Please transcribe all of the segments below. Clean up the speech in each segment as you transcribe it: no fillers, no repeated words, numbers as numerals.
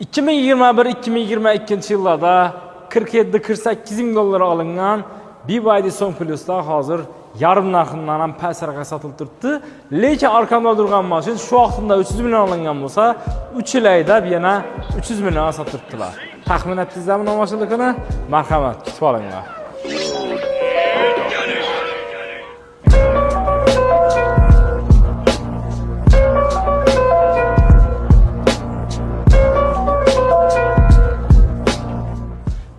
2021-2022 yillarda 47-48 ming dollar olingan BYD Song Plus'lar hozir yarım narxidan ham pastroqqa sotilib turibdi. Lekin orqamda turgan mashin shu vaqtida 300 million olingan bo'lsa, 3 yil aydab yana 300 million sotib turibdilar. Taxmin etdingizmi nomashinalikni? Marhamat, kutib olinglar.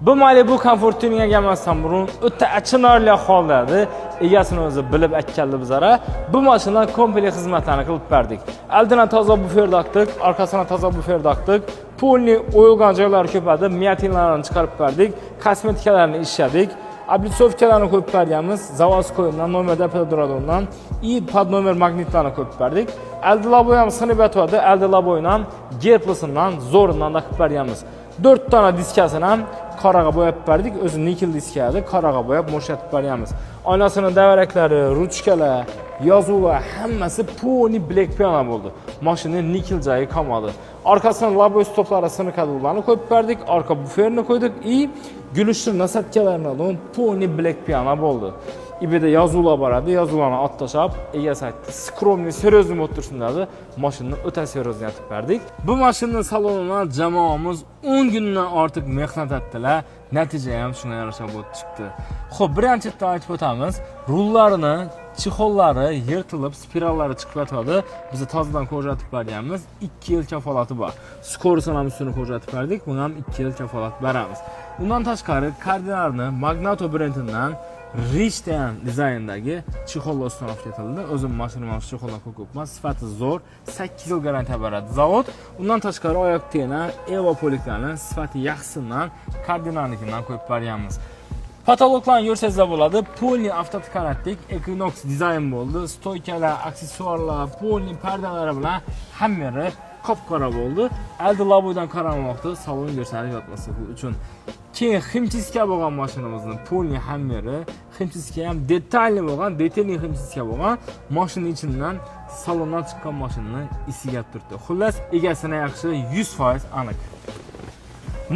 Bu Malibu Comfort Tuning emasdan burun o'ta achinarli holda edi. Egasini o'zi bilib aytganlar bizlara. Bu mashina kompleks xizmatlarni qilib berdik. Aldidan toza bufer taqdik, orqasidan toza bufer taqdik. Pulni o'yilgan joylari ko'padi, miyatinlarni chiqarib berdik, kosmetikalarni ishladik. Oblitsovkalarni qo'yib berganmiz, zavodskoydan, nomerda pedrodan, pod nomer magnitlarni qo'yib berdik. Aldilaboy ham sinib yotadi, aldilaboy ham gerplisidan, zo'ridan da qilib berganmiz. 4 tane diskasini ham qoraga bo'yab berdik. O'zi nikel diska edi, qoraga bo'yab mo'rshatib berganmiz. Oynasining davaraklari, ruchkalar, yozuvlar hammasi poni black piano bo'ldi. Mashina nikel joyi qolmadi. Orqasidan laboy stoplari sinikadlarni qo'yib berdik, orqa buferni qo'ydik и gulishli nasatkalardan poni black piano bo'ldi. İbida yozuvlar bor edi, yozuvlarni ottashab, egasi aytdi, skromniy, seriozniy o'tirsin dedi. Mashinani o'ta seriozniy aytib berdik. Bu mashinaning salonini jamoamiz 10 kundan ortiq mehnat etdilar. Natija ham shunga yarasha bo'lib chiqdi. Xo'p, birinchidan aytib o'tamiz, rullarini, chexollari yirtilib, spirallari chiqib yotadi. Biz tozadan ko'rsatib berganmiz. 2 yil kafolati bor. Skorsini ham ustini ko'rsatib berdik. Buni ham 2 yil kafolat beramiz. Undan tashqari, Cardinal'ni Magnato brendidan Richtian dizayndagi chexollar ustidan ishlatildi. O'zim mashinam chexollar ko'p emas, sifati zo'r, 8 yil garantiya beradi zavod. Undan tashqari oyoq tena, Evo poliklarni sifati yaxshisidan Cardinal'nikidan qo'yib berganmiz. Patologlarni ko'rsangizlar bo'ladi. Poli avtotikaratik Equinox dizayn bo'ldi. Stoykalar, aksessuarlar, poli pardalari bilan hammasi qop-qora bo'ldi. Aldi laboydan qaramoqda salon ko'rsatib yotmasligi uchun. Keyin himchiska bo'lgan mashinamizning poli hammasi, himchiska ham detalli bo'lgan, detalli himchiska bo'lgan. Mashina ichidan salondan chiqqan mashinani isiga turibdi. Xullas, egasini yaxshi 100% aniq.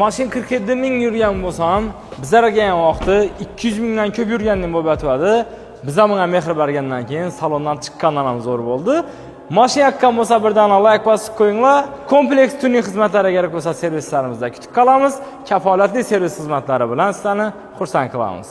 Mashin 47 ming yurgan bo'lsa ham, bizlarga ham vaqti 200 mingdan ko'p yurgandan bo'lib o'tadi. Biz ham unga mehr bergandan keyin salondan chiqqandan ham zo'r bo'ldi. Mashina yoqqan bo'lsa birdan like bosib qo'yinglar. Kompleks tuning xizmatlariga kerak bo'lsa servislarimizda kutib qolamiz. Kafolatli servis xizmatlari bilan sizlarni xursand qilamiz.